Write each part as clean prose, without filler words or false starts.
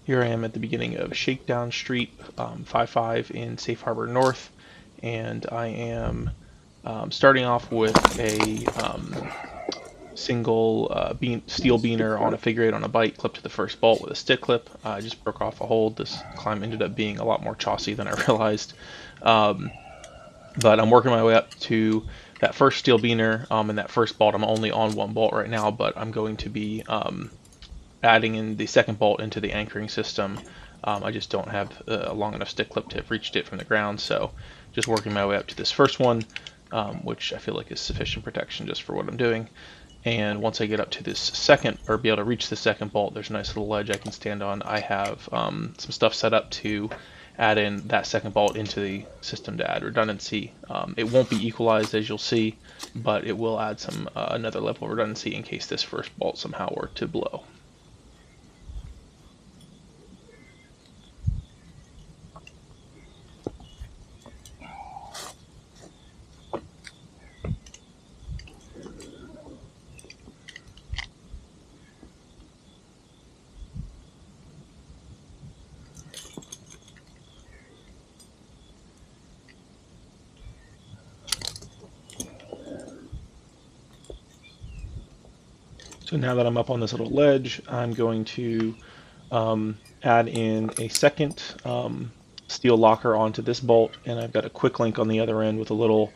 Here I am at the beginning of Shakedown Street, 55 in Safe Harbor North, and I am starting off with a single steel beaner on a figure eight on a bite, clipped to the first bolt with a stick clip. I just broke off a hold. This climb ended up being a lot more chossy than I realized. But I'm working my way up to that first steel beaner and that first bolt. I'm only on one bolt right now, but I'm going to be adding in the second bolt into the anchoring system. I just don't have a long enough stick clip to have reached it from the ground, so just working my way up to this first one, which I feel like is sufficient protection just for what I'm doing. And once I get up to this second, or be able to reach the second bolt, there's a nice little ledge I can stand on. I have some stuff set up to add in that second bolt into the system to add redundancy. It won't be equalized, as you'll see, but it will add some another level of redundancy in case this first bolt somehow were to blow. So now that I'm up on this little ledge, I'm going to add in a second steel locker onto this bolt, and I've got a quick link on the other end with a little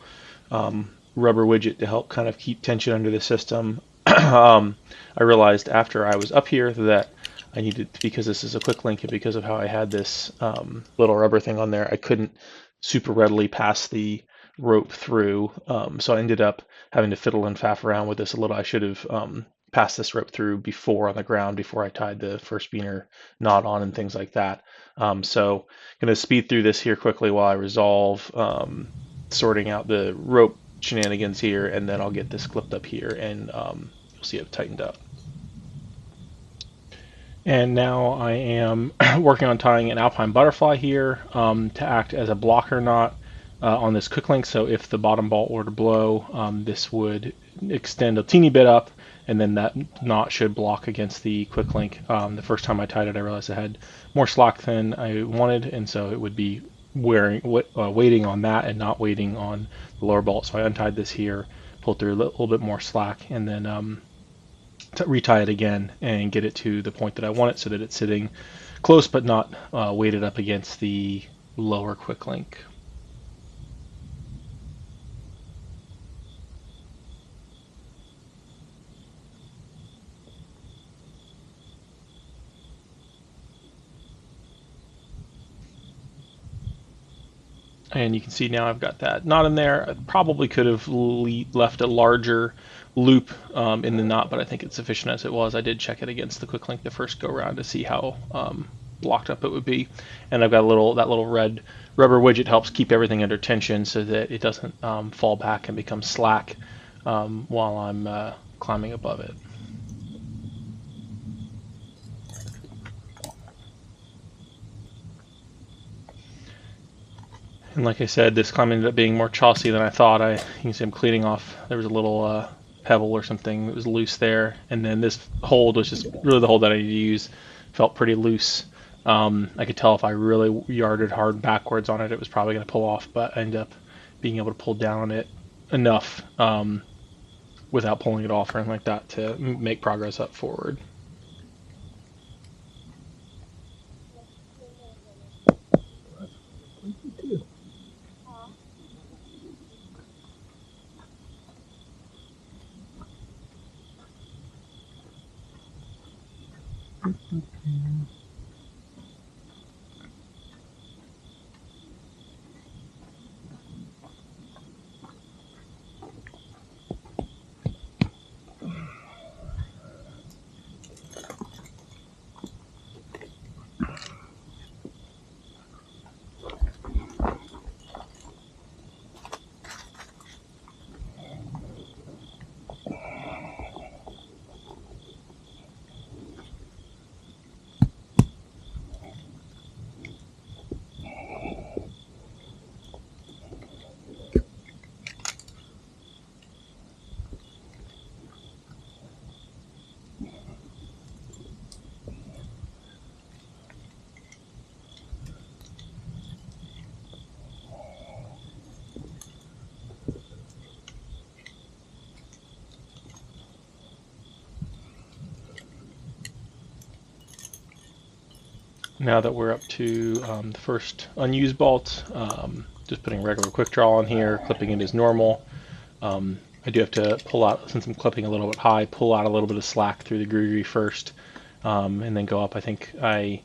rubber widget to help kind of keep tension under the system. I realized after I was up here that I needed, because this is a quick link and because of how I had this little rubber thing on there, I couldn't super readily pass the rope through. So I ended up having to fiddle and faff around with this a little. I should have passed this rope through before on the ground, before I tied the first beaner knot on and things like that. So I'm going to speed through this here quickly while I resolve sorting out the rope shenanigans here, and then I'll get this clipped up here, and you'll see it tightened up. And now I am working on tying an alpine butterfly here to act as a blocker knot on this quick link. So if the bottom bolt were to blow, this would extend a teeny bit up, and then that knot should block against the quick link. The first time I tied it, I realized I had more slack than I wanted, and so it would be waiting on that and not waiting on the lower bolt. So I untied this here, pulled through a little bit more slack, and then to retie it again and get it to the point that I want it, so that it's sitting close but not weighted up against the lower quick link. And you can see now I've got that knot in there. I probably could have left a larger loop in the knot, but I think it's sufficient as it was. I did check it against the quick link the first go around to see how blocked up it would be. And I've got that little red rubber widget helps keep everything under tension so that it doesn't fall back and become slack while I'm climbing above it. And like I said, this climb ended up being more chossy than I thought. You can see I'm cleaning off. There was a little pebble or something that was loose there, and then this hold was just really the hold that I needed to use. Felt pretty loose. I could tell if I really yarded hard backwards on it, it was probably going to pull off, but I ended up being able to pull down on it enough without pulling it off or anything like that to make progress up forward. now that we're up to the first unused bolt, just putting regular quick draw on here, clipping it as normal. I do have to pull out, since I'm clipping a little bit high, pull out a little bit of slack through the gree first, and then go up. I think I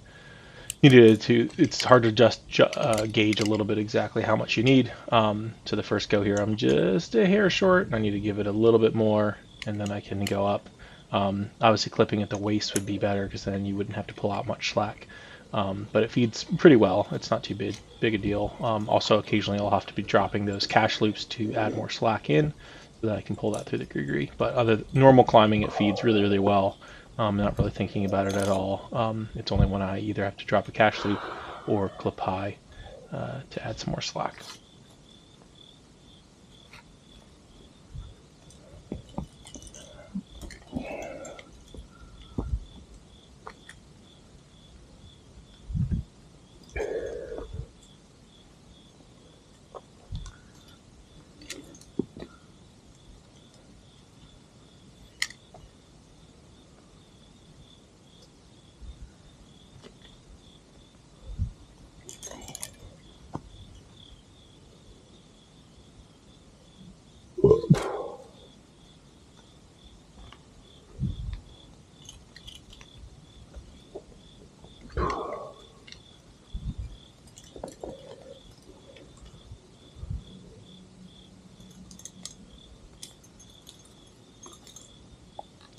needed to, it's hard to just gauge a little bit exactly how much you need. So the first go here, I'm just a hair short, and I need to give it a little bit more, and then I can go up. Obviously clipping at the waist would be better, because then you wouldn't have to pull out much slack. But it feeds pretty well. It's not too big a deal. Also, occasionally I'll have to be dropping those cache loops to add more slack in, so that I can pull that through the gree. But other normal climbing, it feeds really well. Not really thinking about it at all. It's only when I either have to drop a cache loop or clip high to add some more slack.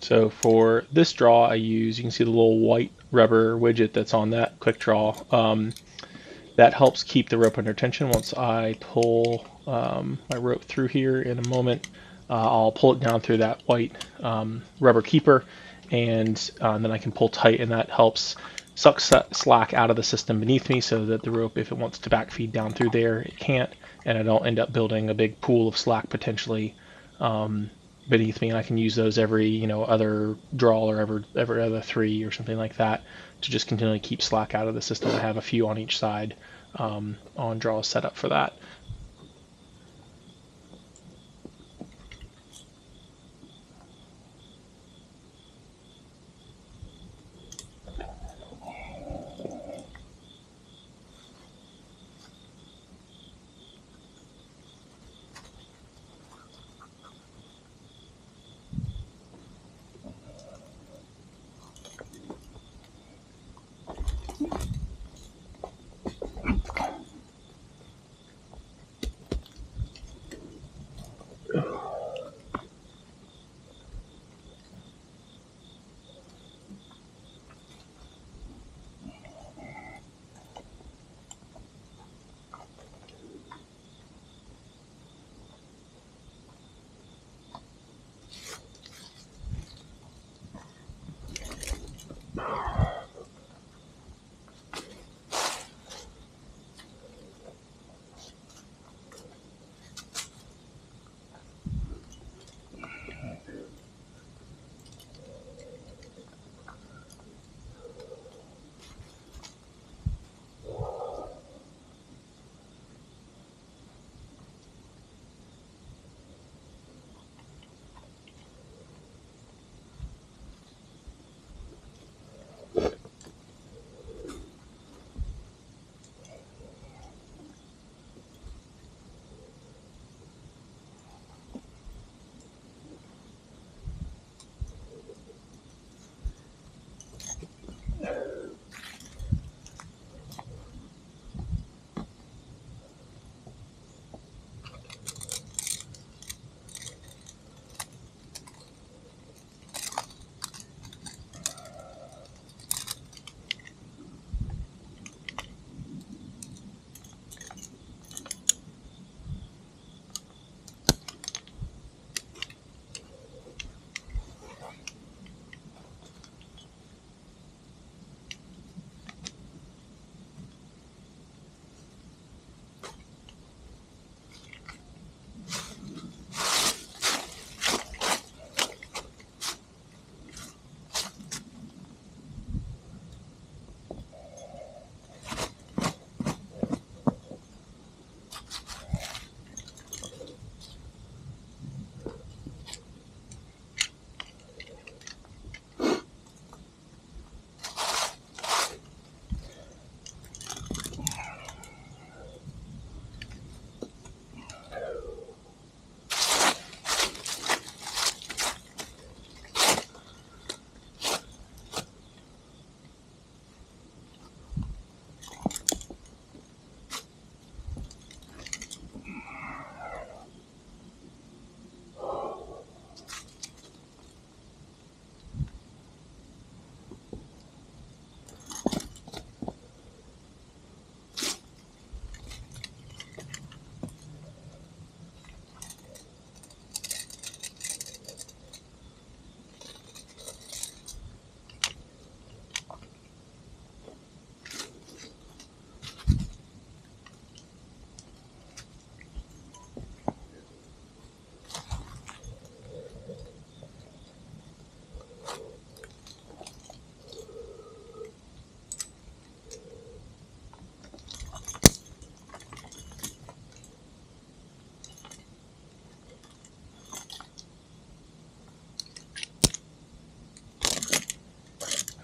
So for this draw, I use, you can see the little white rubber widget that's on that quick draw. That helps keep the rope under tension. Once I pull my rope through here in a moment, I'll pull it down through that white rubber keeper, and then I can pull tight, and that helps suck slack out of the system beneath me, so that the rope, if it wants to backfeed down through there, it can't, and I don't end up building a big pool of slack potentially beneath me. And I can use those every other draw, or every other 3 or something like that, to just continually keep slack out of the system. I have a few on each side on draws set up for that.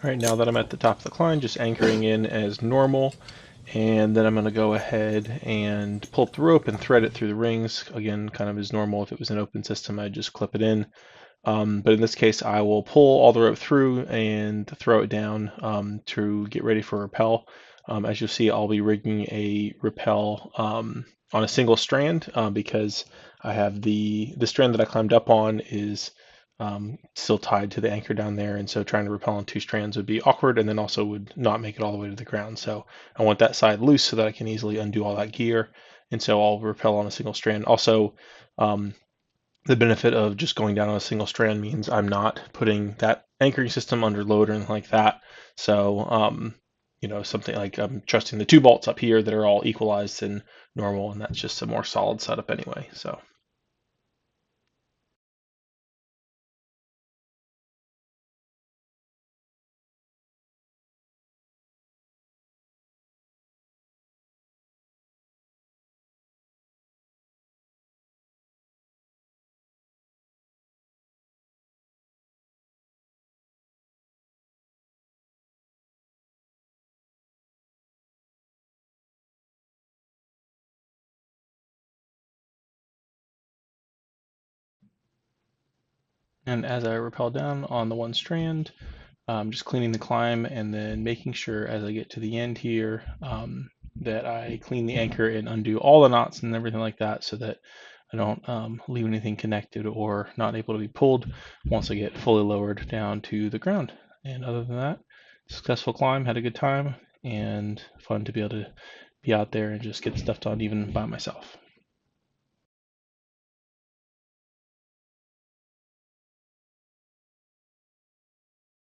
All right, now that I'm at the top of the climb, just anchoring in as normal, and then I'm going to go ahead and pull up the rope and thread it through the rings. Again, kind of as normal. If it was an open system, I'd just clip it in. But in this case, I will pull all the rope through and throw it down to get ready for rappel. As you'll see, I'll be rigging a rappel on a single strand because I have the strand that I climbed up on is still tied to the anchor down there, and so trying to rappel on two strands would be awkward, and then also would not make it all the way to the ground. So I want that side loose so that I can easily undo all that gear, and so I'll rappel on a single strand. Also, um, the benefit of just going down on a single strand means I'm not putting that anchoring system under load or anything like that. So, something like I'm trusting the two bolts up here that are all equalized and normal, and that's just a more solid setup anyway. So. And as I rappel down on the one strand, just cleaning the climb and then making sure as I get to the end here that I clean the anchor and undo all the knots and everything like that so that I don't leave anything connected or not able to be pulled once I get fully lowered down to the ground. And other than that, successful climb, had a good time, and fun to be able to be out there and just get stuff done even by myself.